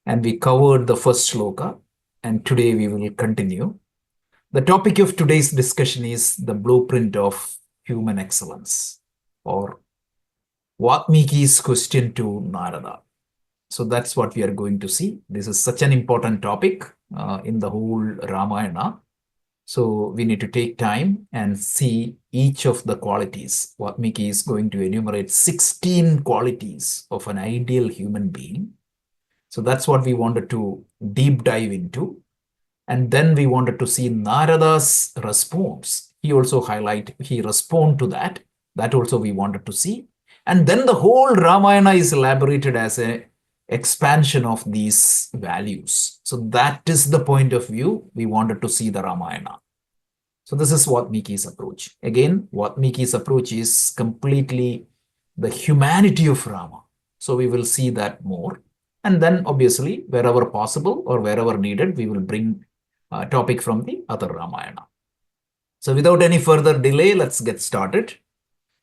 and we covered the first shloka, and today we will continue. The topic of today's discussion is the blueprint of human excellence, or Valmiki's question to Narada. So that's what we are going to see. This is such an important topic in the whole Ramayana. So we need to take time and see each of the qualities. Valmiki is going to enumerate 16 qualities of an ideal human being. So that's what we wanted to deep dive into. And then we wanted to see Narada's response. He responded to that. That also we wanted to see. And then the whole Ramayana is elaborated as an expansion of these values. So that is the point of view we wanted to see the Ramayana. So this is Valmiki's approach. Again, Valmiki's approach is completely the humanity of Rama. So we will see that more. And then obviously, wherever possible or wherever needed, we will bring a topic from the other Ramayana. So without any further delay, let's get started.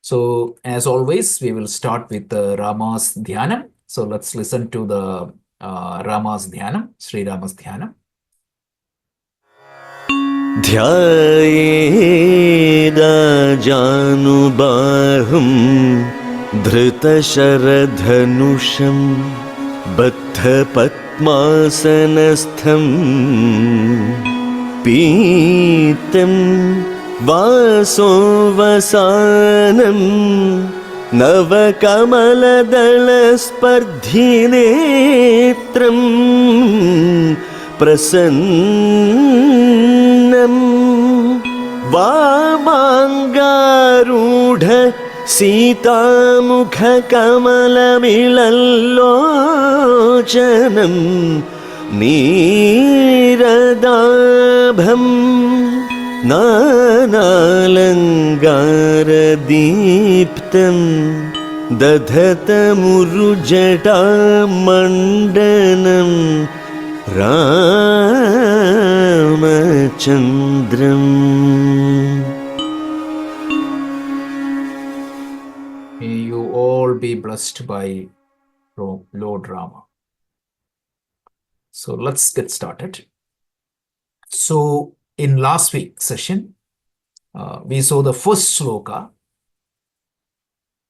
So as always, we will start with Rama's Dhyanam. So let's listen to the Rama's Dhyanam, Sri Rama's Dhyanam. Dhyayeda janubahum dhritasharadhanusham baddha padmasanastham pītam vasovasanam navakamaladalaspardhinetram prasannam vamangarudha sītāmukhakamalaमिलल्लोचनं नीरदाभं नानालङ्कारदीप्तं दधतमुरुजटामण्डनं Ramachandram. May you all be blessed by Lord Rama. So let's get started. So in last week's session, we saw the first shloka,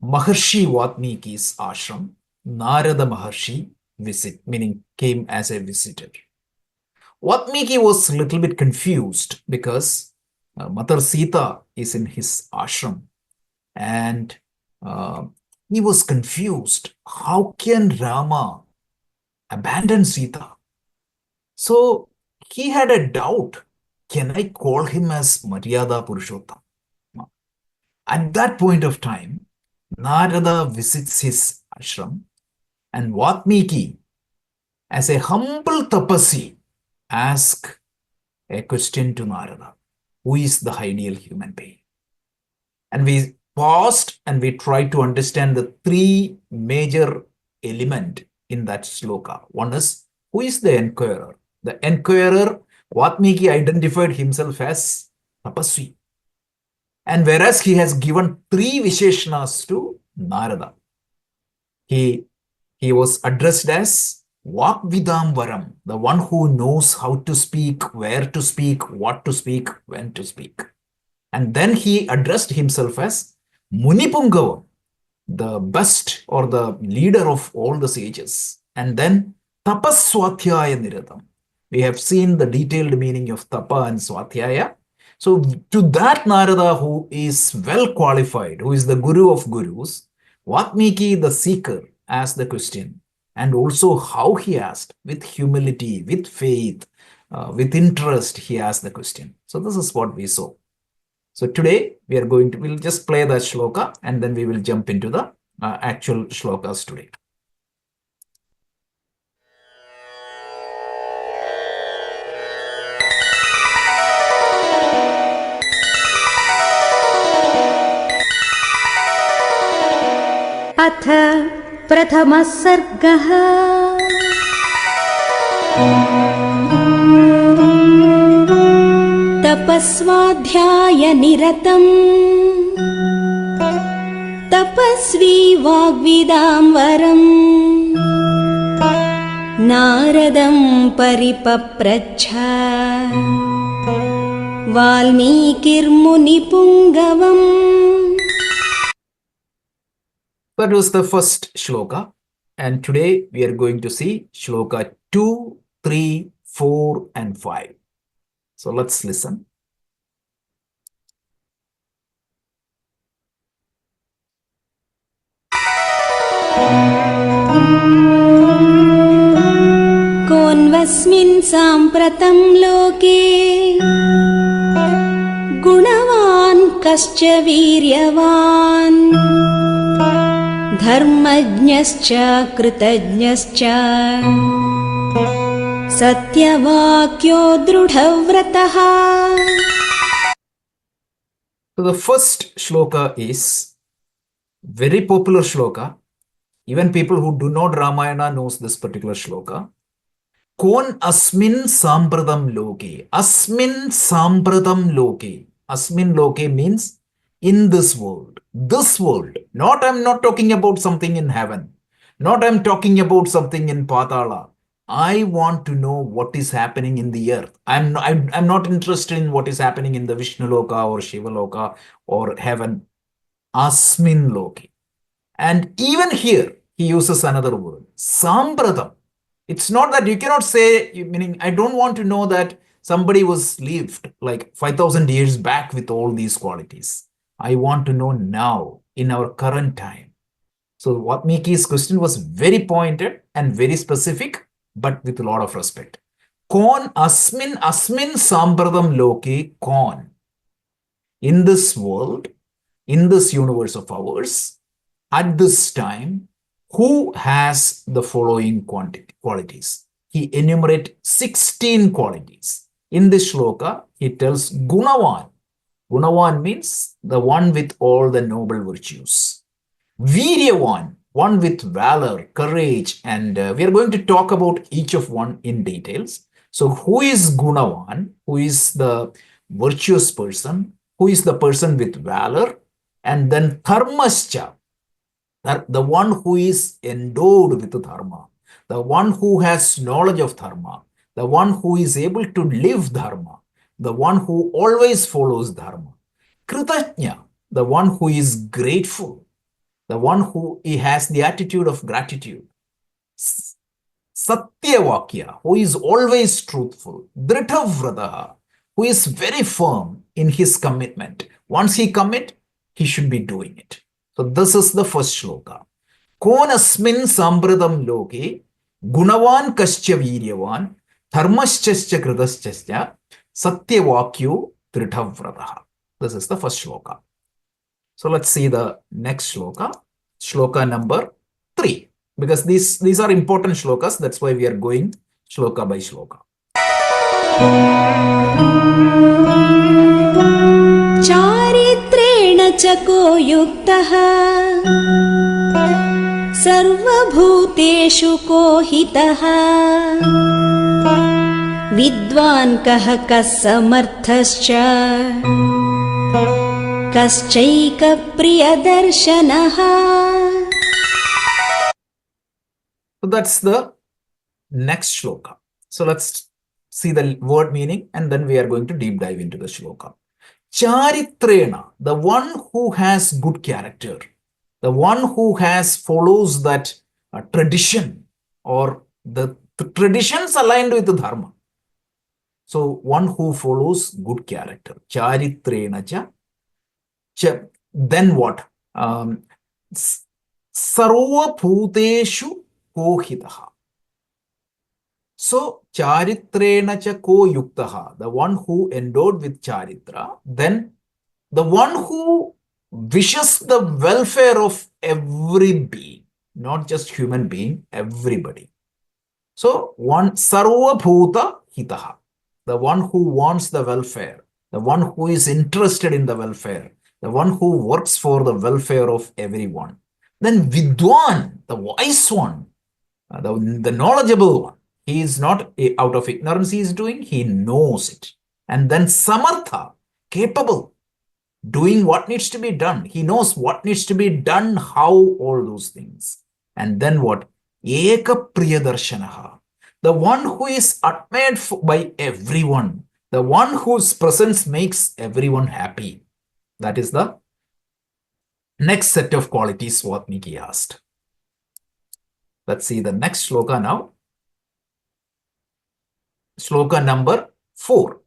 Maharshi Valmiki's ashram, Narada Maharshi visit, meaning came as a visitor. Valmiki was a little bit confused because Mother Sita is in his ashram, and he was confused. How can Rama abandon Sita? So he had a doubt. Can I call him as Maryada Purushottam? At that point of time, Narada visits his ashram, and Valmiki, as a humble tapasi, asks a question to Narada: who is the ideal human being? And we paused and we tried to understand the three major elements in that shloka. One is, who is the enquirer? The enquirer, Valmiki identified himself as tapasvi. And whereas he has given three Visheshnas to Narada, he was addressed as Vakvidam Varam, the one who knows how to speak, where to speak, what to speak, when to speak. And then he addressed himself as Munipumgavam, the best or the leader of all the sages. And then Tapaswatyaya Niradam. We have seen the detailed meaning of Tapa and Swatyaya. So to that Narada, who is well qualified, who is the Guru of Gurus, Valmiki, the seeker, asked the question, and also how he asked, with humility, with faith, with interest, he asked the question. So this is what we saw. So today we'll just play the shloka and then we will jump into the actual shlokas today. अथ प्रथमः सर्गः तपस्वाध्यायनिरतम् तपस्वी वाग्विदां वरम् नारदं परिपप्रच्छ वाल्मीकिर्मुनिपुङ्गवम्. That was the first shloka. And today we are going to see shloka 2, 3, 4, and 5. So let's listen. कोऽन्वस्मिन् साम्प्रतं लोके गुणवान् कश्च वीर्यवान् धर्मज्ञश्च कृतज्ञश्च सत्यवाक्यो दृढव्रतः. So the first shloka is very popular shloka. Even people who do not Ramayana knows this particular shloka. Kon asmin sāmpratam loke. Asmin sāmpratam loke. Asmin loke means in this world. This world. I'm not talking about something in heaven. I'm talking about something in Patala. I want to know what is happening in the earth. I'm not interested in what is happening in the Vishnu Loka or Shiva Loka or heaven. Asmin loke. And even here, he uses another word, sāmpratam. It's not that you cannot say, meaning I don't want to know that somebody was lived like 5,000 years back with all these qualities. I want to know now, in our current time. So Valmiki's question was very pointed and very specific, but with a lot of respect. Kon asmin sāmpratam loke kon. In this world, in this universe of ours, at this time, who has the following qualities? He enumerates 16 qualities. In this shloka, he tells Gunavan. Gunavan means the one with all the noble virtues. Viryavan, one with valor, courage, and we are going to talk about each of one in details. So who is Gunavan? Who is the virtuous person? Who is the person with valor? And then Dharmascha, the one who is endowed with dharma, the one who has knowledge of dharma, the one who is able to live dharma, the one who always follows dharma. Kritajna, the one who is grateful, the one who has the attitude of gratitude. Satyavakya, who is always truthful. Drithavrataha, who is very firm in his commitment. Once he commit, he should be doing it. So this is the first shloka. Kon asmin sāmpratam loke gunavan kascha viryavan dharmaschascha kritaschascha satyavakyo drithavrataha. This is the first shloka. So let's see the next shloka. Shloka number 3. Because these are important shlokas. That's why we are going shloka by shloka. चारित्रेण च को युक्तः सर्वभूतेषु को हितः विद्वान् कः कः समर्थश्च कश्चैकप्रियदर्शनः. So that's the next shloka. So let's see the word meaning and then we are going to deep dive into the shloka. Charitrena, the one who has good character, the one who follows that tradition or the traditions aligned with the dharma. So one who follows good character. Charitrena cha. Then what? Sarva bhuteshu kohitaha. So, charitrena cha ko yuktaha, the one who endowed with charitra, then the one who wishes the welfare of every being, not just human being, everybody. So, one sarva bhuta hitaha, the one who wants the welfare, the one who is interested in the welfare, the one who works for the welfare of everyone. Then vidwan, the wise one, the knowledgeable one. He is not out of ignorance he is doing, he knows it. And then samartha, capable, doing what needs to be done. He knows what needs to be done, how, all those things. And then what? Eka priyadarshanaha, the one who is admired by everyone, the one whose presence makes everyone happy. That is the next set of qualities Valmiki asked. Let's see the next shloka now. Shloka number 4.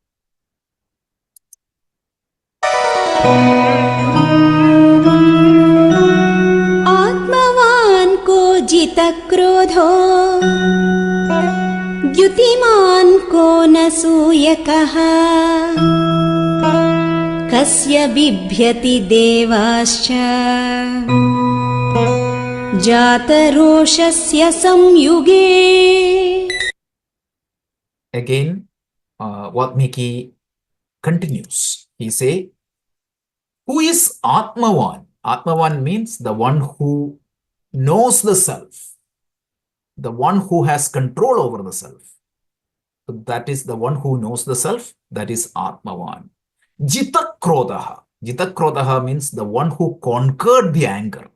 आत्मवान् को जितक्रोधो द्युतिमान् को न सूयकः कस्य बिभ्यति देवाश्च जातरोषस्य संयुगे. Again, Valmiki continues. He say, who is Atmavan? Atmavan means the one who knows the self, the one who has control over the self. So that is the one who knows the self, that is Atmavan. Jitakrodaha. Jitakrodaha means the one who conquered the anger.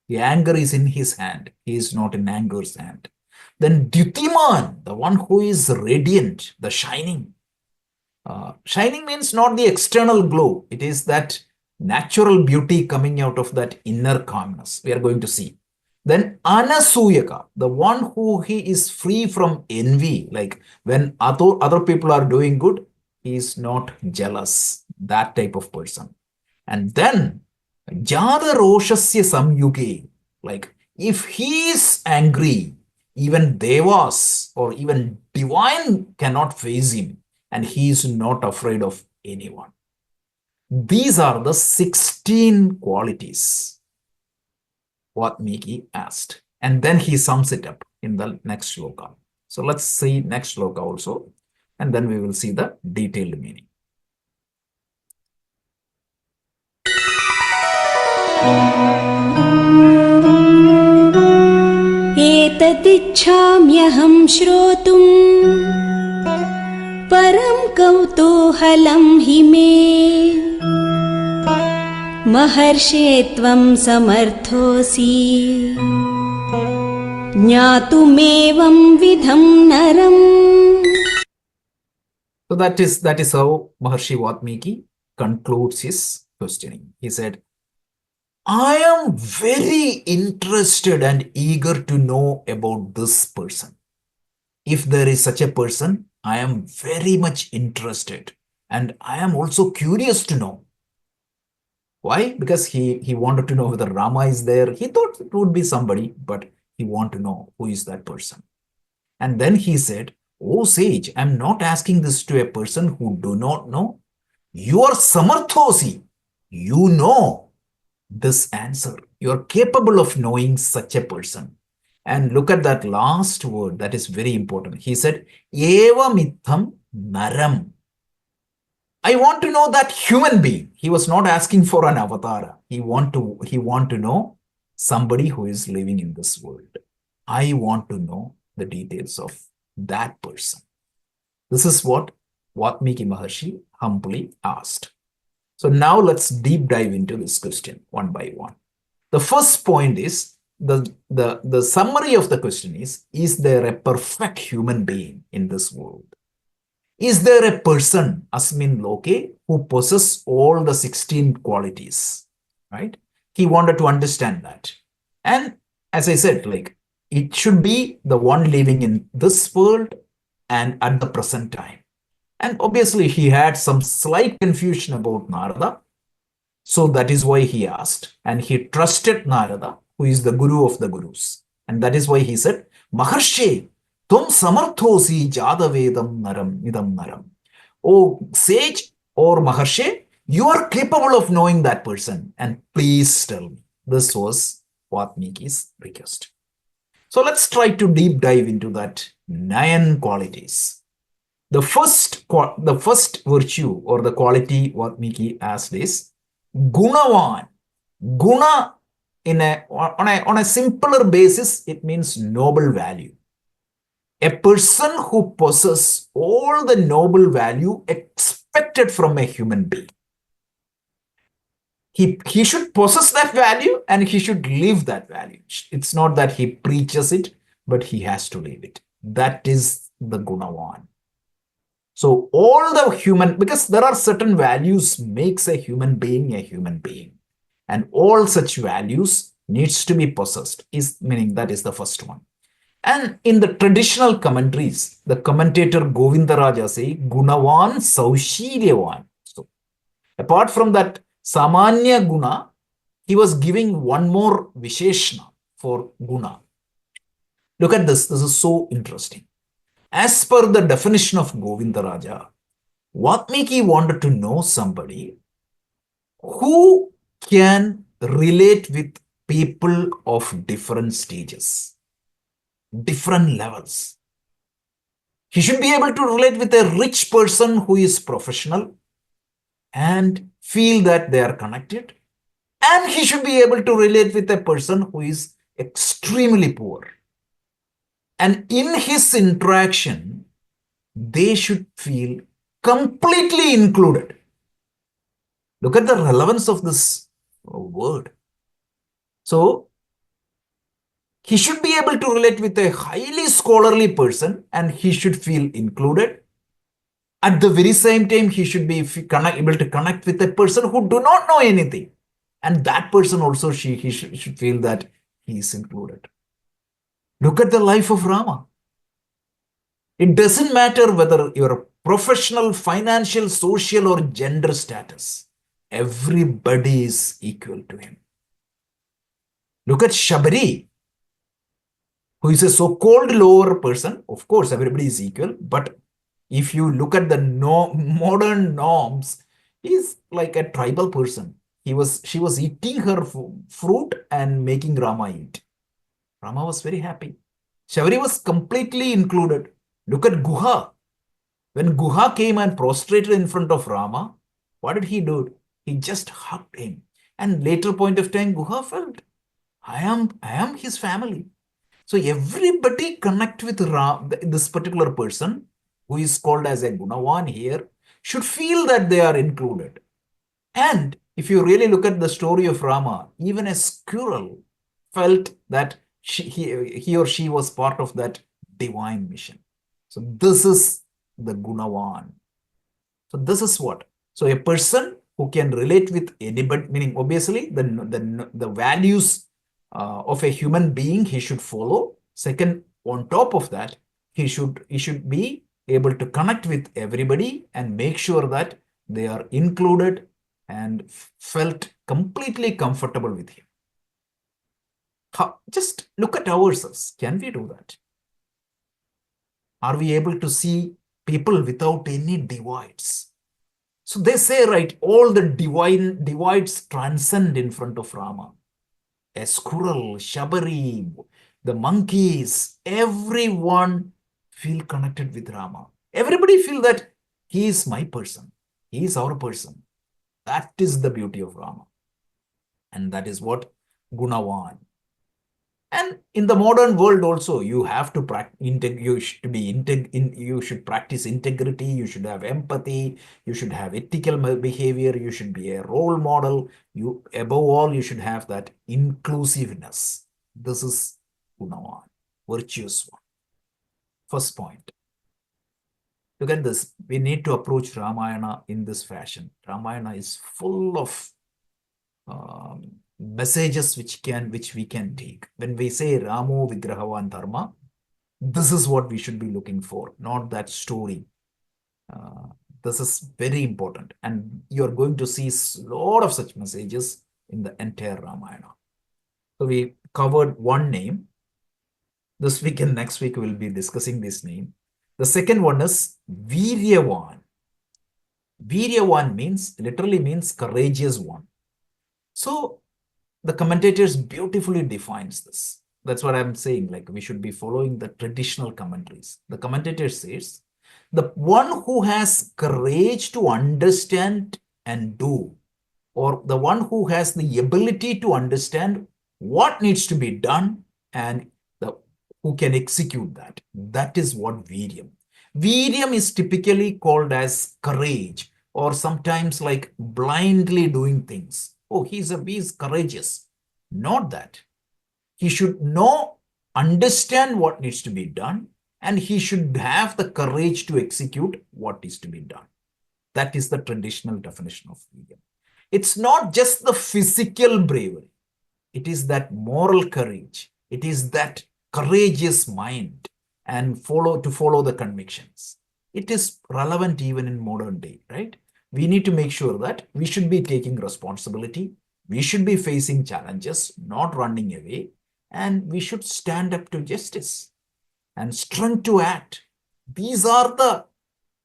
The anger is in his hand. He is not in anger's hand. Then Dyutiman, the one who is radiant, the shining. Shining means not the external glow. It is that natural beauty coming out of that inner calmness. We are going to see. Then Anasuyaka, the one who he is free from envy. Like when other people are doing good, he is not jealous. That type of person. And then Jada Roshasya Samyuge, like if he is angry, even Devas or even divine cannot face him, and he is not afraid of anyone. These are the 16 qualities Valmiki asked. And then he sums it up in the next shloka. So let's see next shloka also, and then we will see the detailed meaning. एतदिच्छाम्यहं श्रोतुम् परं कौतूहलं हि मे महर्षे त्वं समर्थोऽसि ज्ञातुमेवं विधं नरम्. So that is how Maharshi Valmiki concludes his questioning. He said, I am very interested and eager to know about this person. If there is such a person, I am very much interested, and I am also curious to know. Why? Because he wanted to know whether Rama is there. He thought it would be somebody, but he wanted to know who is that person. And then he said, oh sage, I am not asking this to a person who do not know. You are Samarthosi. You know this answer. You are capable of knowing such a person. And look at that last word. That is very important. He said, Eva mitham naram. I want to know that human being. He was not asking for an avatar. He want to know somebody who is living in this world. I want to know the details of that person. This is what Valmiki Maharshi humbly asked. So now let's deep dive into this question one by one. The first point is, the summary of the question is there a perfect human being in this world? Is there a person, asmin loke, who possesses all the 16 qualities, right? He wanted to understand that. And as I said, like it should be the one living in this world and at the present time. And obviously he had some slight confusion about Narada. So that is why he asked, and he trusted Narada, who is the guru of the gurus. And that is why he said, Maharshe, Tum samarthosi jadavedam naram idam naram. Oh sage or Maharshe, you are capable of knowing that person, and please tell me. This was Valmiki's request. So let's try to deep dive into that 9 qualities. The first virtue or the quality Valmiki asked is Gunavan. Guna on a simpler basis, it means noble value. A person who possesses all the noble value expected from a human being. He should possess that value and he should live that value. It's not that he preaches it, but he has to live it. That is the Gunavan. So all the human, because there are certain values makes a human being a human being. And all such values needs to be possessed, is meaning that is the first one. And in the traditional commentaries, the commentator Govindaraja say Gunavan Saushilyavan. So apart from that Samanya Guna, he was giving one more Visheshna for Guna. Look at this. This is so interesting. As per the definition of Govindaraja, Valmiki wanted to know somebody who can relate with people of different stages, different levels. He should be able to relate with a rich person who is professional and feel that they are connected. And he should be able to relate with a person who is extremely poor. And in his interaction, they should feel completely included. Look at the relevance of this word. So, he should be able to relate with a highly scholarly person and he should feel included. At the very same time, he should be able to connect with a person who do not know anything. And that person also, he should feel that he is included. Look at the life of Rama. It doesn't matter whether you're professional, financial, social, or gender status. Everybody is equal to him. Look at Shabari, who is a so-called lower person. Of course, everybody is equal. But if you look at the modern norms, he's like a tribal person. She was eating her fruit and making Rama eat. Rama was very happy. Shabari was completely included. Look at Guha. When Guha came and prostrated in front of Rama, what did he do? He just hugged him. And later point of time, Guha felt, I am his family. So everybody connect with this particular person who is called as a Gunavan here should feel that they are included. And if you really look at the story of Rama, even a squirrel felt that he or she was part of that divine mission. So this is the Gunavan. So this is what? So a person who can relate with anybody, meaning obviously the values of a human being he should follow. Second, on top of that, he should be able to connect with everybody and make sure that they are included and felt completely comfortable with him. Just look at ourselves. Can we do that? Are we able to see people without any divides? So they say, right, all the divides transcend in front of Rama. A squirrel, Shabari, the monkeys, everyone feel connected with Rama. Everybody feel that he is my person. He is our person. That is the beauty of Rama. And that is what Gunavan. And in the modern world also, you have to you should practice integrity, you should have empathy, you should have ethical behavior, you should be a role model. Above all, you should have that inclusiveness. This is Gunavan, virtuous one. First point. Look at this. We need to approach Ramayana in this fashion. Ramayana is full of messages which we can take. When we say Ramo Vigrahavan Dharma, this is what we should be looking for, not that story. This is very important. And you're going to see a lot of such messages in the entire Ramayana. So we covered one name. This week and next week we'll be discussing this name. The second one is Viryavan. Viryavan literally means courageous one. So the commentators beautifully defines this. That's what I'm saying. Like we should be following the traditional commentaries. The commentator says, the one who has courage to understand and do, or the one who has the ability to understand what needs to be done and who can execute that. That is what Viryam. Viryam is typically called as courage, or sometimes like blindly doing things. Oh, he's courageous. Not that. He should understand what needs to be done, and he should have the courage to execute what is to be done. That is the traditional definition of freedom. It's not just the physical bravery. It is that moral courage. It is that courageous mind and follow the convictions. It is relevant even in modern day, right? We need to make sure that we should be taking responsibility. We should be facing challenges, not running away, and we should stand up to justice and strength to act. These are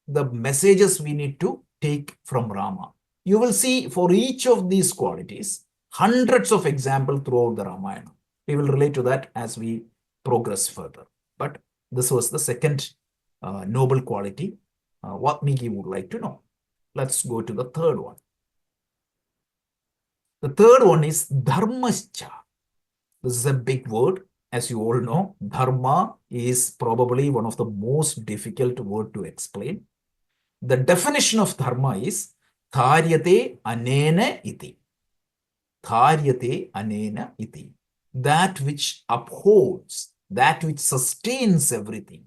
the messages we need to take from Rama. You will see for each of these qualities, hundreds of examples throughout the Ramayana. We will relate to that as we progress further. But this was the second noble quality. What Miki would like to know. Let's go to the third one. The third one is dharmascha. This is a big word. As you all know, dharma is probably one of the most difficult word to explain. The definition of dharma is dharyate anena iti. Dharyate anena iti. That which upholds, that which sustains everything.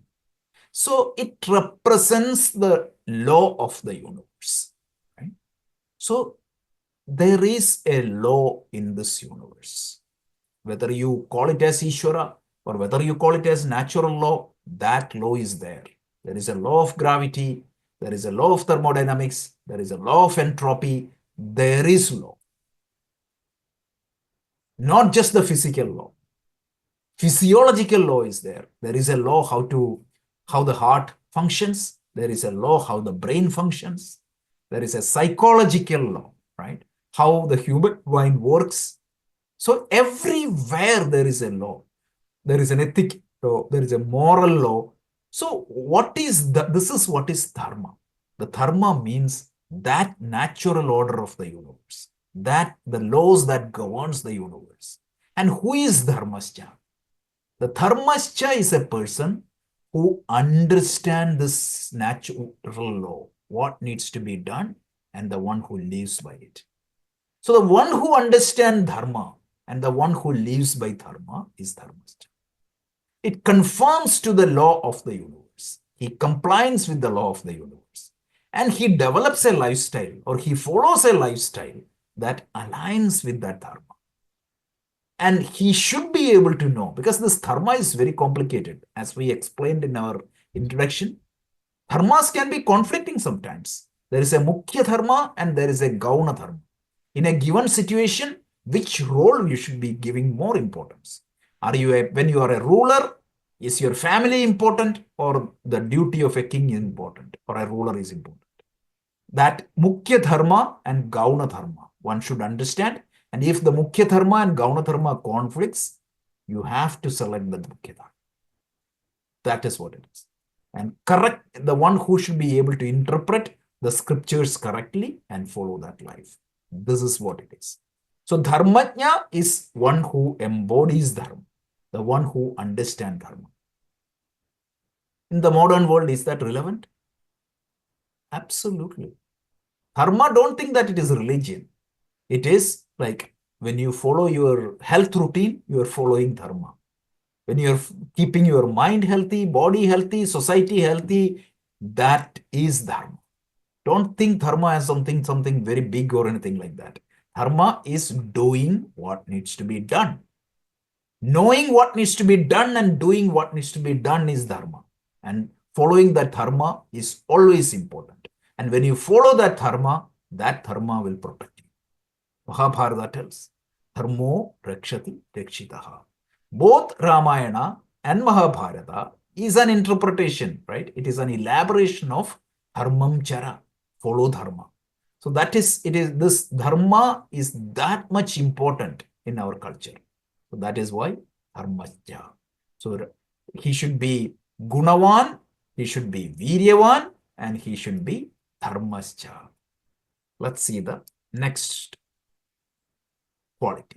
So it represents the law of the universe. Right? So there is a law in this universe. Whether you call it as Ishvara or whether you call it as natural law, that law is there. There is a law of gravity. There is a law of thermodynamics. There is a law of entropy. There is law. Not just the physical law. Physiological law is there. There is a law how the heart functions. There is a law how the brain functions. There is a psychological law, right? How the human mind works. So everywhere there is a law. There is an ethic law. There is a moral law. So this is what is dharma. The dharma means that natural order of the universe, that the laws that governs the universe. And who is dharmascha? The dharmascha is a person who understands this natural law, what needs to be done, and the one who lives by it. So the one who understands dharma and the one who lives by dharma is dharmascha. It conforms to the law of the universe. He complies with the law of the universe. And he develops a lifestyle or he follows a lifestyle that aligns with that dharma. And he should be able to know, because this dharma is very complicated, as we explained in our introduction. Dharmas can be conflicting sometimes. There is a mukhya dharma and there is a gauna dharma. In a given situation, which role you should be giving more importance? When you are a ruler, is your family important, or the duty of a king is important, or a ruler is important? That mukhya dharma and gauna dharma, one should understand. And if the mukhya dharma and gauna dharma conflicts, you have to select the mukhya dharma. That is what it is. And correct, the one who should be able to interpret the scriptures correctly and follow that life. This is what it is. So dharmajna is one who embodies dharma, the one who understands dharma. In the modern world, is that relevant? Absolutely. Dharma, don't think that it is religion. It is like when you follow your health routine, you are following dharma. When you're keeping your mind healthy, body healthy, society healthy, that is dharma. Don't think dharma as something very big or anything like that. Dharma is doing what needs to be done. Knowing what needs to be done and doing what needs to be done is dharma. And following that dharma is always important. And when you follow that dharma will protect you. Mahabharata tells, dharmo rakshati rakshitaha. Both Ramayana and Mahabharata is an interpretation, right? It is an elaboration of dharmam chara, follow dharma. So this dharma is that much important in our culture. So that is why dharmascha. So he should be gunavan, he should be viryavan, and he should be dharmascha. Let's see the next quality.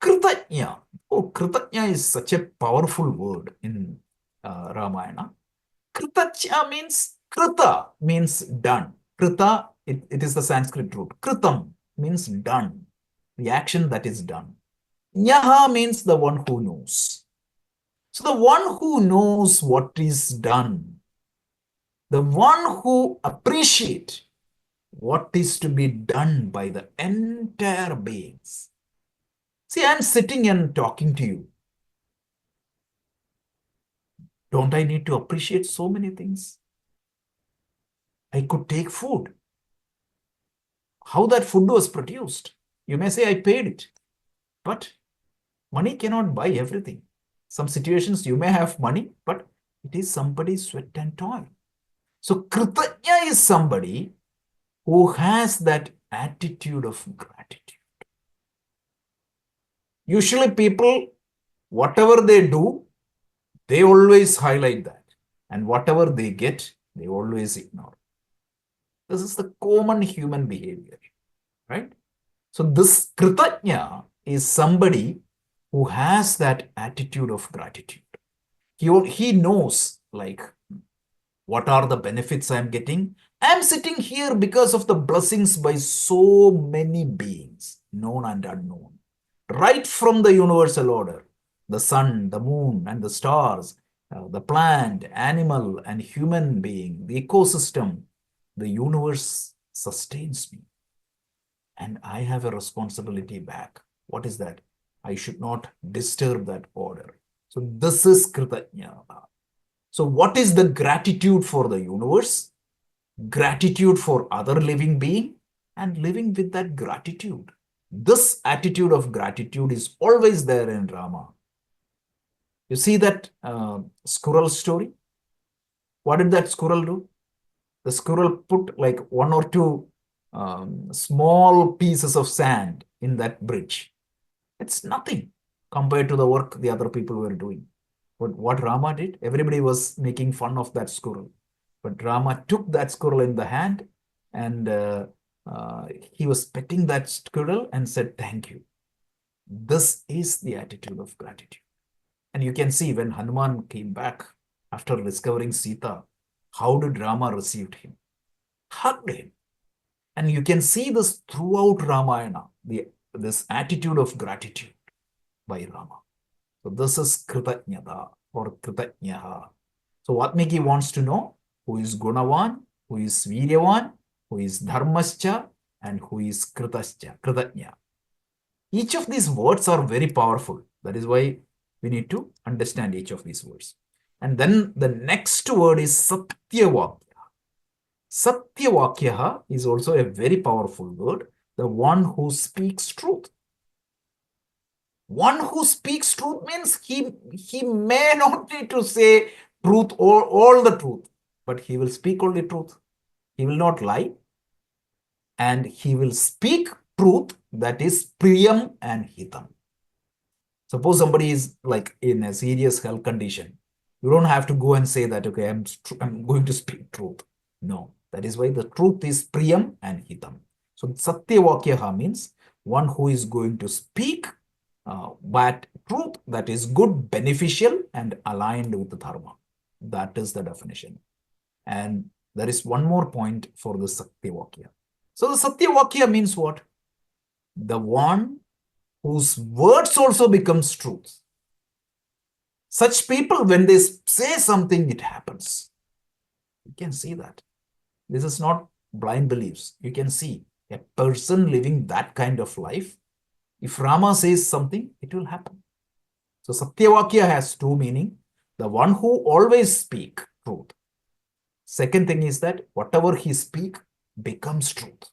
Kritajna. Oh, Kritajna is such a powerful word in Ramayana. Kritajna means, Krita means done. Krita, it is the Sanskrit root. Kritam means done, the action that is done. Nyaha means the one who knows. So the one who knows what is done, the one who appreciates what is to be done by the entire beings. See, I'm sitting and talking to you. Don't I need to appreciate so many things? I could take food. How that food was produced. You may say I paid it, but money cannot buy everything. Some situations you may have money, but it is somebody's sweat and toil. So Kritanya is somebody who has that attitude of gratitude. Usually people, whatever they do, they always highlight that. And whatever they get, they always ignore. This is the common human behavior, right? So this Kritanya is somebody who has that attitude of gratitude. He knows, like, what are the benefits I'm getting? I'm sitting here because of the blessings by so many beings, known and unknown, right from the universal order, the sun, the moon, and the stars, the plant, animal, and human being, the ecosystem, the universe sustains me. And I have a responsibility back. What is that? I should not disturb that order. So this is Kritanya. So what is the gratitude for the universe? Gratitude for other living being and living with that gratitude. This attitude of gratitude is always there in Rama. You see that squirrel story? What did that squirrel do? The squirrel put like one or two small pieces of sand in that bridge. It's nothing compared to the work the other people were doing. But what Rama did, everybody was making fun of that squirrel. But Rama took that squirrel in the hand and he was petting that squirrel and said, "Thank you." This is the attitude of gratitude. And you can see when Hanuman came back after discovering Sita, how did Rama receive him? Hugged him. And you can see this throughout Ramayana, this attitude of gratitude by Rama. So this is Kritanyata or Kritanyaha. So Valmiki wants to know who is Gunavan, who is Viryavan, who is Dharmascha, and who is Kritascha, Kritanya. Each of these words are very powerful. That is why we need to understand each of these words. And then the next word is Satyavakya. Satyavakya is also a very powerful word, the one who speaks truth. One who speaks truth means he may not need to say truth or all the truth, but he will speak only truth. He will not lie. And he will speak truth that is priyam and hitam. Suppose somebody is like in a serious health condition. You don't have to go and say that, okay, I'm going to speak truth. No, that is why the truth is priyam and hitam. So Satyavakya means one who is going to speak but truth that is good, beneficial, and aligned with the dharma. That is the definition. And there is one more point for the Satyavakya. So the Satyavakya means what? The one whose words also becomes truth. Such people, when they say something, it happens. You can see that. This is not blind beliefs. You can see a person living that kind of life. If Rama says something, it will happen. So Satyavakya has two meanings. The one who always speak truth. Second thing is that whatever he speak becomes truth.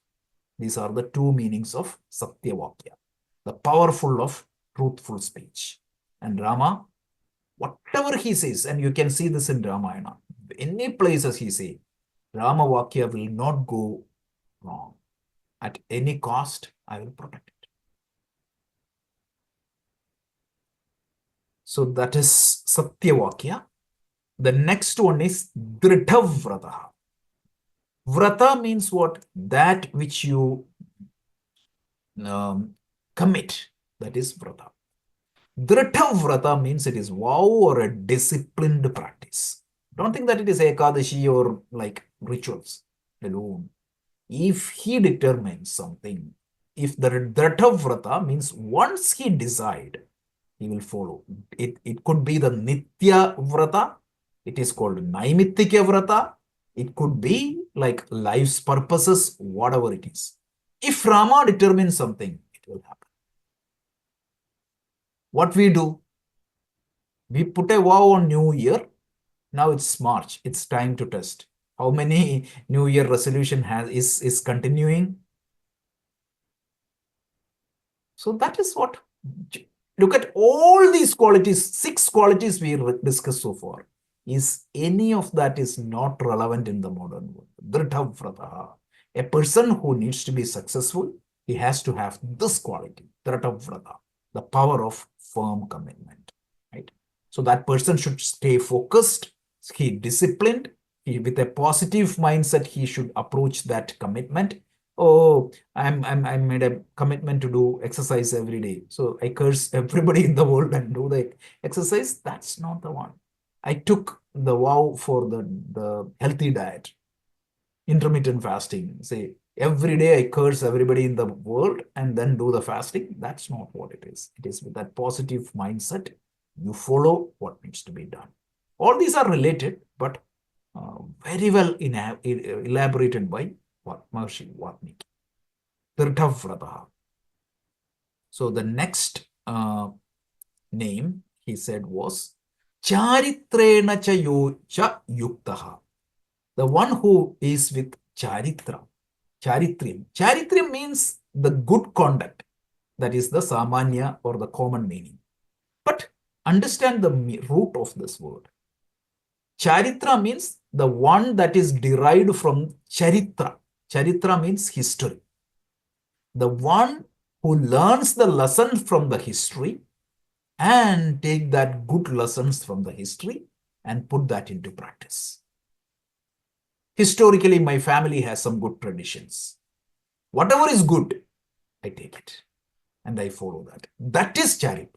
These are the two meanings of Satyavakya. The powerful of truthful speech. And Rama, whatever he says, and you can see this in Ramayana, any places he say, Rama Vakya will not go wrong. At any cost, I will protect it. So that is Satyavakya. The next one is Drithavrata. Vrata means what? That which you commit. That is Vrata. Drithavrata means it is vow or a disciplined practice. Don't think that it is Ekadashi or like rituals alone. If he determines something, if the Drithavrata means once he decide, he will follow. It could be the Nitya Vrata. It is called Naimittika Vrata. It could be like life's purposes, whatever it is. If Rama determines something, it will happen. What we do? We put a vow on New Year. Now it's March. It's time to test. How many New Year resolution is continuing? So that is what. Look at all these qualities, 6 qualities we discussed so far. Is any of that is not relevant in the modern world? Drithavrataha. A person who needs to be successful, he has to have this quality, Drithavrata, the power of firm commitment. Right? So that person should stay focused, he disciplined, with a positive mindset, he should approach that commitment. Oh, I made a commitment to do exercise every day, so I curse everybody in the world and do the exercise. That's not the one. I took the vow for the healthy diet, intermittent fasting. Say every day I curse everybody in the world and then do the fasting. That's not what it is. It is with that positive mindset, you follow what needs to be done. All these are related, but very well elaborated by Maharishi Valmiki. Tirthavrataha. So the next name he said was Charitrena cha yo cha yuktaha. The one who is with charitra. Charitriam. Charitriam means the good conduct. That is the samanya or the common meaning. But understand the root of this word. Charitra means the one that is derived from charitra. Charitra means history. The one who learns the lesson from the history and take that good lessons from the history and put that into practice. Historically, my family has some good traditions. Whatever is good, I take it and I follow that. That is charity.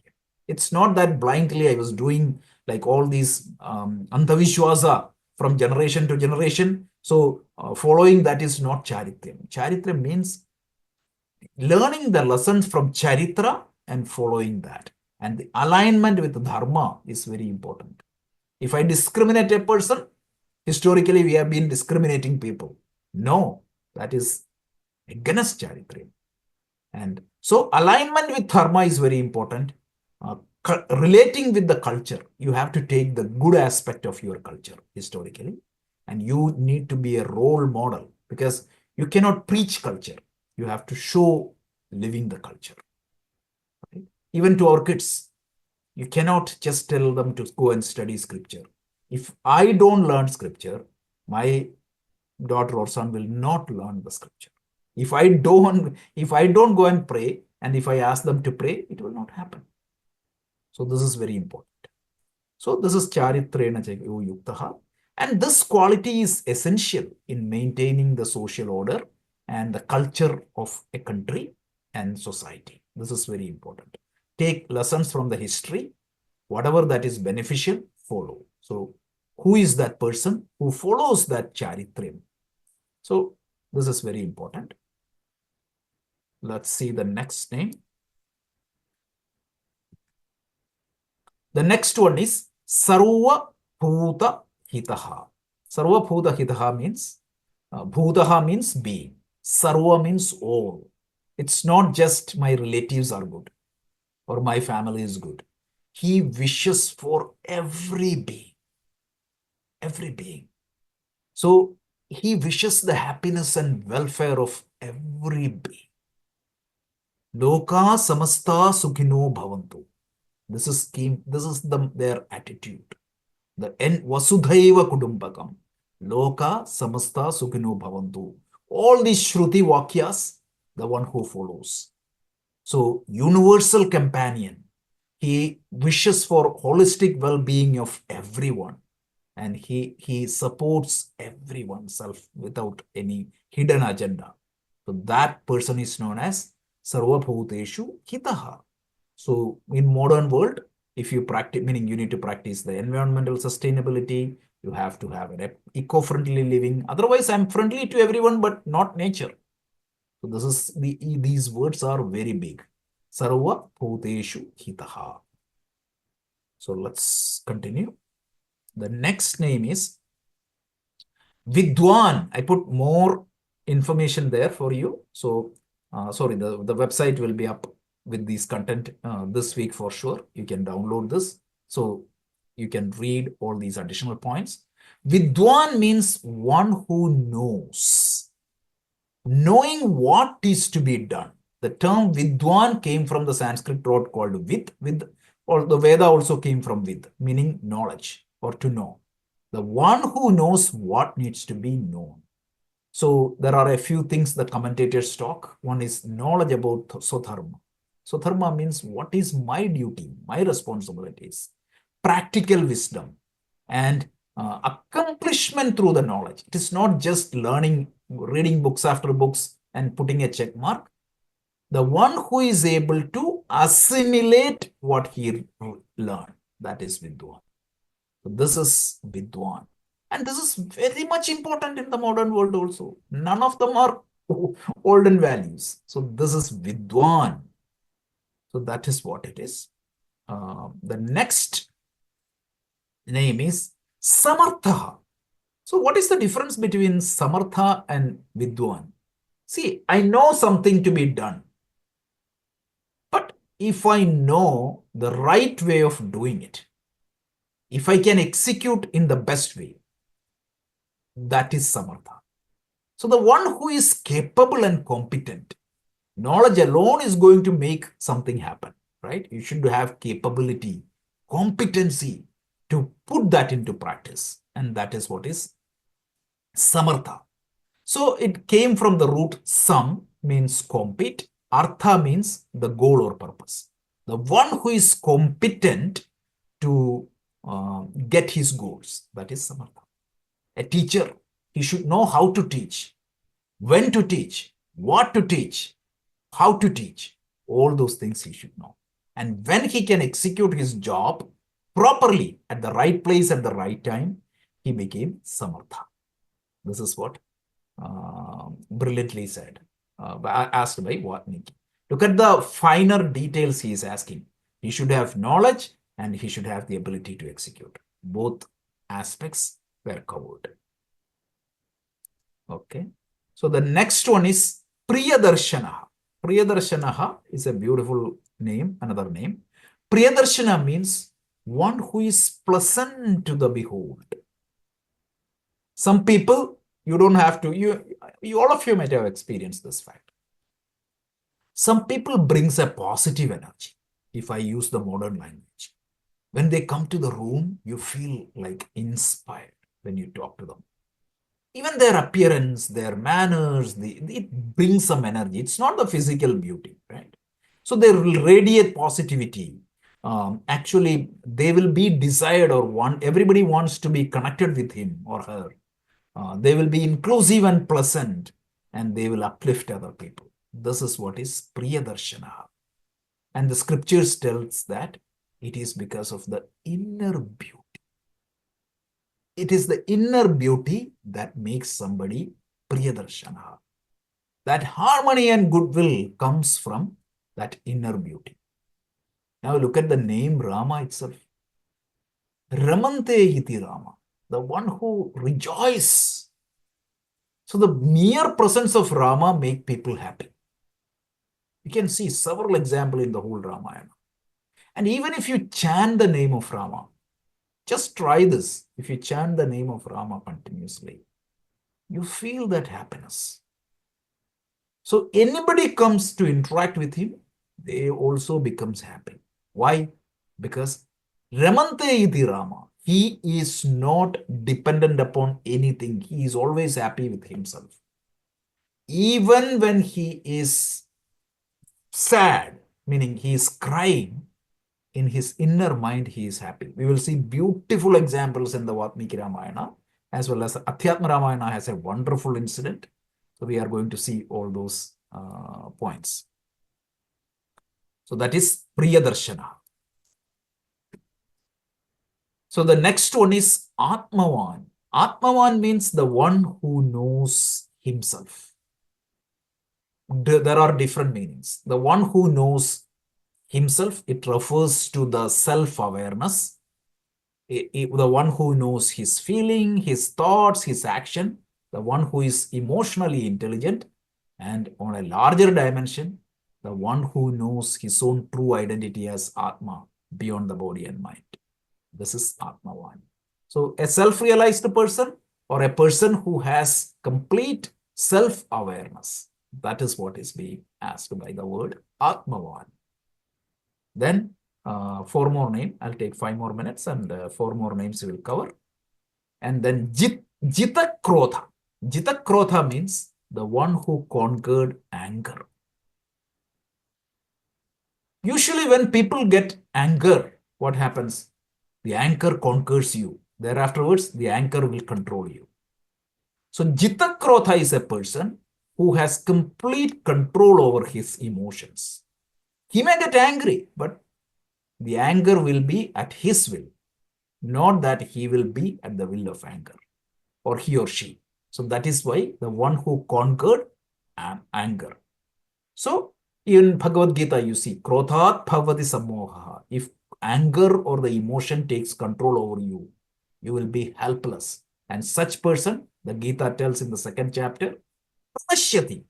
It's not that blindly I was doing like all these antavishwasa from generation to generation. So following that is not charityam. Charityam means learning the lessons from charitra and following that. And the alignment with dharma is very important. If I discriminate a person, historically we have been discriminating people. No, that is against charitra. And so alignment with dharma is very important. Relating with the culture, you have to take the good aspect of your culture historically, and you need to be a role model, because you cannot preach culture. You have to show living the culture. Okay? Even to our kids, you cannot just tell them to go and study scripture. If I don't learn scripture, my daughter or son will not learn the scripture. If I don't go and pray, and if I ask them to pray, it will not happen. So this is very important. So this is charitrena yuktaha. And this quality is essential in maintaining the social order and the culture of a country and society. This is very important. Take lessons from the history, whatever that is beneficial, follow. So who is that person who follows that charitriam? So this is very important. Let's see the next name. The next one is Sarva Bhuta Hitaha. Sarva Bhuta Hitaha means, Bhutaha means being. Sarva means all. It's not just my relatives are good or my family is good. He wishes for every being. Every being. So he wishes the happiness and welfare of every being. Loka samasta sukhino bhavantu. This is their attitude. The Vasudhaiva Kudumbakam. Loka samasta sukhino bhavantu. All these Shruti Vakyas, the one who follows. So, universal companion. He wishes for holistic well-being of everyone. And he supports everyone's self without any hidden agenda. So, that person is known as Sarva Bhuteshu Hitaha. So in modern world, if you practice, meaning you need to practice the environmental sustainability, you have to have an eco-friendly living. Otherwise, I'm friendly to everyone, but not nature. So this is these words are very big. Sarva Bhuteshu Hitaha. So let's continue. The next name is Vidwan. I put more information there for you. So, sorry, the website will be up with this content this week for sure. You can download this. So you can read all these additional points. Vidwan means one who knows, knowing what is to be done. The term Vidwan came from the Sanskrit word called with, or the Veda also came from with, meaning knowledge or to know. The one who knows what needs to be known. So there are a few things that commentators talk. One is knowledge about Sodharma. Sodharma means what is my duty, my responsibilities, practical wisdom, and accomplishment through the knowledge. It is not just learning, reading books after books and putting a check mark. The one who is able to assimilate what he learned, that is Vidwan. So this is Vidwan. And this is very much important in the modern world also. None of them are olden values. So this is Vidwan. So that is what it is. The next name is Samartha. So what is the difference between Samartha and Vidwan? See, I know something to be done. But if I know the right way of doing it, if I can execute in the best way, that is Samartha. So the one who is capable and competent, knowledge alone is going to make something happen, right? You should have capability, competency to put that into practice. And that is what is Samartha. So it came from the root sam means compete, artha means the goal or purpose. The one who is competent to get his goals, that is Samartha. A teacher, he should know how to teach, when to teach, what to teach, how to teach. All those things he should know. And when he can execute his job properly at the right place at the right time, he became Samartha. This is what brilliantly said, asked by Valmiki. Look at the finer details he is asking. He should have knowledge and he should have the ability to execute. Both aspects were covered. Okay. So the next one is Priyadarshana. Priyadarshana is a beautiful name, another name. Priyadarshana means one who is pleasant to the behold. Some people, you don't have to, you all of you might have experienced this fact. Some people brings a positive energy, if I use the modern language. When they come to the room, you feel like inspired when you talk to them. Even their appearance, their manners, it brings some energy. It's not the physical beauty, right? So they will radiate positivity. Actually, they will be desired or want, everybody wants to be connected with him or her. They will be inclusive and pleasant, and they will uplift other people. This is what is Priyadarshana. And the scriptures tells that it is because of the inner beauty. It is the inner beauty that makes somebody Priyadarshana. That harmony and goodwill comes from that inner beauty. Now look at the name Rama itself. Ramante iti Rama, the one who rejoices. So the mere presence of Rama make people happy. You can see several examples in the whole Ramayana. And even if you chant the name of Rama, just try this. If you chant the name of Rama continuously, you feel that happiness. So anybody comes to interact with him, they also becomes happy. Why? Because Ramante iti Rama. He is not dependent upon anything. He is always happy with himself. Even when he is sad, meaning he is crying, in his inner mind, he is happy. We will see beautiful examples in the Valmiki Ramayana, as well as Adhyatma Ramayana has a wonderful incident. So we are going to see all those points. So that is Priyadarshana. So the next one is Atmavan. Atmavan means the one who knows himself. There are different meanings. The one who knows himself, it refers to the self-awareness, the one who knows his feeling, his thoughts, his action, the one who is emotionally intelligent, and on a larger dimension, the one who knows his own true identity as Atma, beyond the body and mind. This is Atmavan. So a self-realized person or a person who has complete self-awareness. That is what is being asked by the word Atmavan. Then four more names. I'll take 5 more minutes and four more names we will cover. And then Jitakrotha. Jitakrotha means the one who conquered anger. Usually when people get anger, what happens? The anger conquers you. Thereafterwards, the anger will control you. So Jitakrotha is a person who has complete control over his emotions. He may get angry, but the anger will be at his will, not that he will be at the will of anger, or he or she. So that is why the one who conquered anger. So in Bhagavad Gita, you see, Krothat bhavati sammoha. If anger or the emotion takes control over you, you will be helpless. And such person, the Gita tells in the second chapter, pranashyati,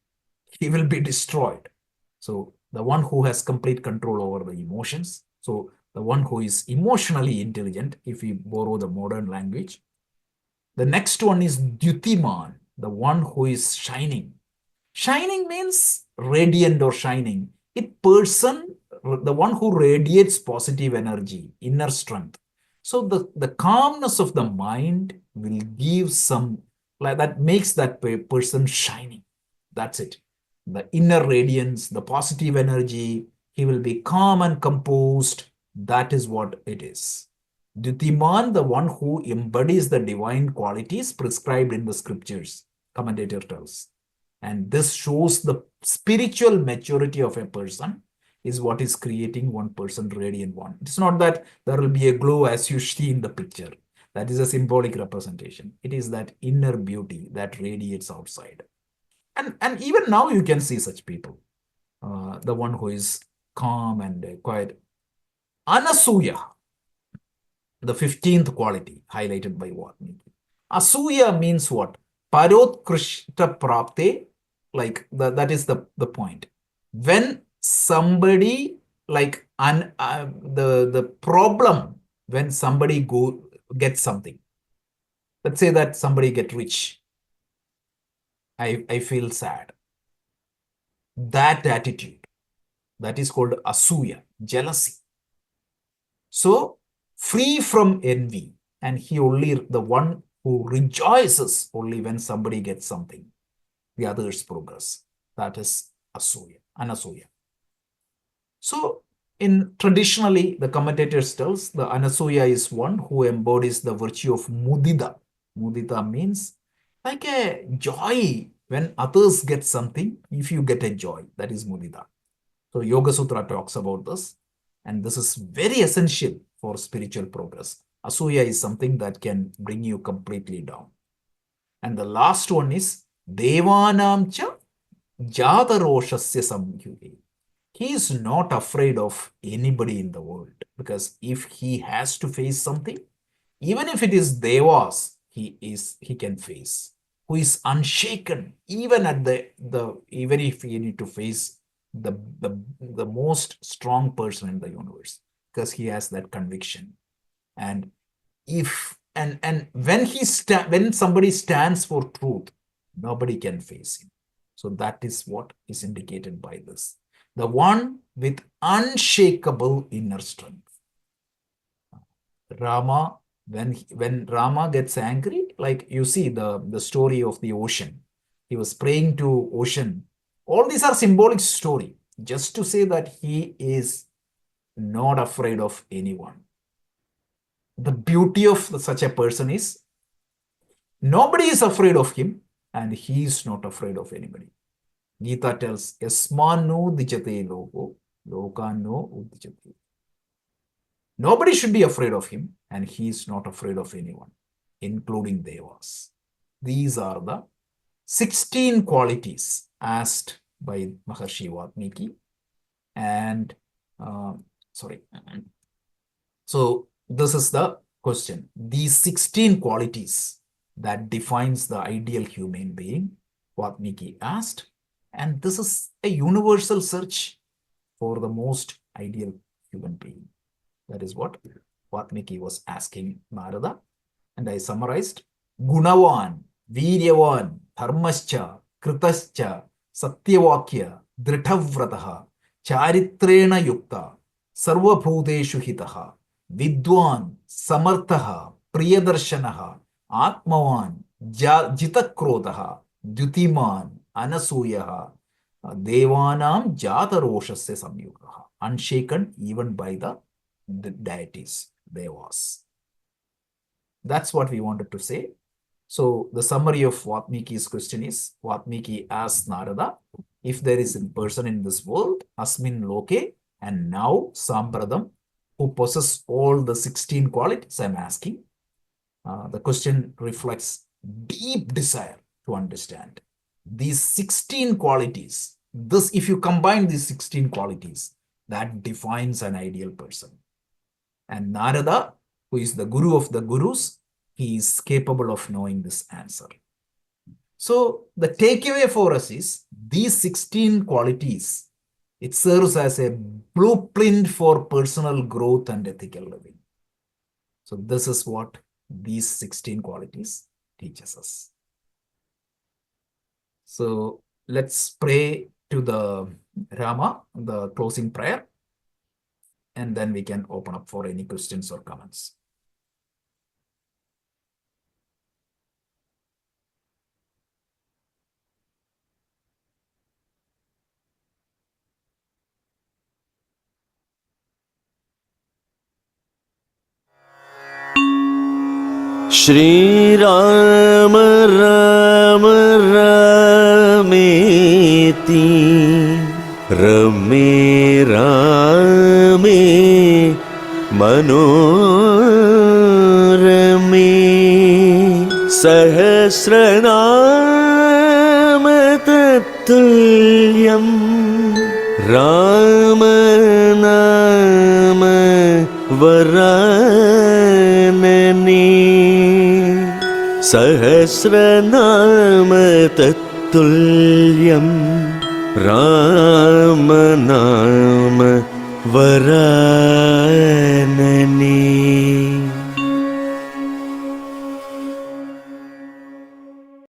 he will be destroyed. So the one who has complete control over the emotions, so the one who is emotionally intelligent, if we borrow the modern language. The next one is Dyutiman, the one who is shining. Shining means radiant or shining. It person, the one who radiates positive energy, inner strength. So the calmness of the mind will give some, like that makes that person shining. That's it. The inner radiance, the positive energy, he will be calm and composed. That is what it is. Dutiman, the one who embodies the divine qualities prescribed in the scriptures, commentator tells. And this shows the spiritual maturity of a person is what is creating one person radiant one. It's not that there will be a glow as you see in the picture. That is a symbolic representation. It is that inner beauty that radiates outside. And even now you can see such people. The one who is calm and quiet. Anasuya, the 15th quality highlighted by Valmiki. Asuya means what? Parotkrishta prapte, like that is the point. When somebody like the problem when somebody gets something. Let's say that somebody get rich. I feel sad. That attitude, that is called asuya, jealousy. So free from envy, and he only the one who rejoices only when somebody gets something, the others progress. That is asuya, anasuya. So in traditionally, the commentators tells the anasuya is one who embodies the virtue of mudita. Mudita means like a joy when others get something. If you get a joy, that is mudita. So Yoga Sutra talks about this, and this is very essential for spiritual progress. Asuya is something that can bring you completely down. And the last one is Devanam cha Jataroshasya Samyuge. He is not afraid of anybody in the world, because if he has to face something, even if it is Devas, he can face. Who is unshaken, even at even if you need to face the most strong person in the universe, because he has that conviction. And if and when somebody stands for truth, nobody can face him. So that is what is indicated by this. The one with unshakable inner strength. Rama, when Rama gets angry, like you see the story of the ocean. He was praying to ocean. All these are symbolic story, just to say that he is not afraid of anyone. The beauty of such a person is nobody is afraid of him, and he is not afraid of anybody. Gita tells, Yasmano dijate loko, lokano udijate. Nobody should be afraid of him, and he is not afraid of anyone, including Devas. These are the 16 qualities asked by Maharshi Valmiki. And Uh, sorry. So this is the question. These 16 qualities that defines the ideal human being, Valmiki asked, and this is a universal search for the most ideal human being. That is what Valmiki was asking Narada. And I summarized Gunavan, Viryavan, Dharmascha, Kritascha, Satyavakya, Drithavrataha, Charitrena Yukta, Sarvabhuteshu Hitaha, Vidwan, Samarthaha, Priyadarshanaha, Atmavan, Jitakrotaha, Dyutiman, Anasuyaha, Devanam Jataroshasya Samyugaha, unshaken even by the deities, Devas. That's what we wanted to say. So the summary of Valmiki's question is, Valmiki asked Narada, if there is a person in this world, asmin loke, and now sāmpratam, who possess all the 16 qualities I'm asking, the question reflects deep desire to understand these 16 qualities. This, if you combine these 16 qualities, that defines an ideal person. And Narada, who is the guru of the gurus, he is capable of knowing this answer. So the takeaway for us is these 16 qualities, it serves as a blueprint for personal growth and ethical living. So this is what these 16 qualities teaches us. So let's pray to the Rama, the closing prayer, and then we can open up for any questions or comments. Shri Ram Ram Rameti Rame Rame Manorame Sahasranama Tatulyam Ramanama Varanani Sahasranama Tatulyam Ramanama Varanani.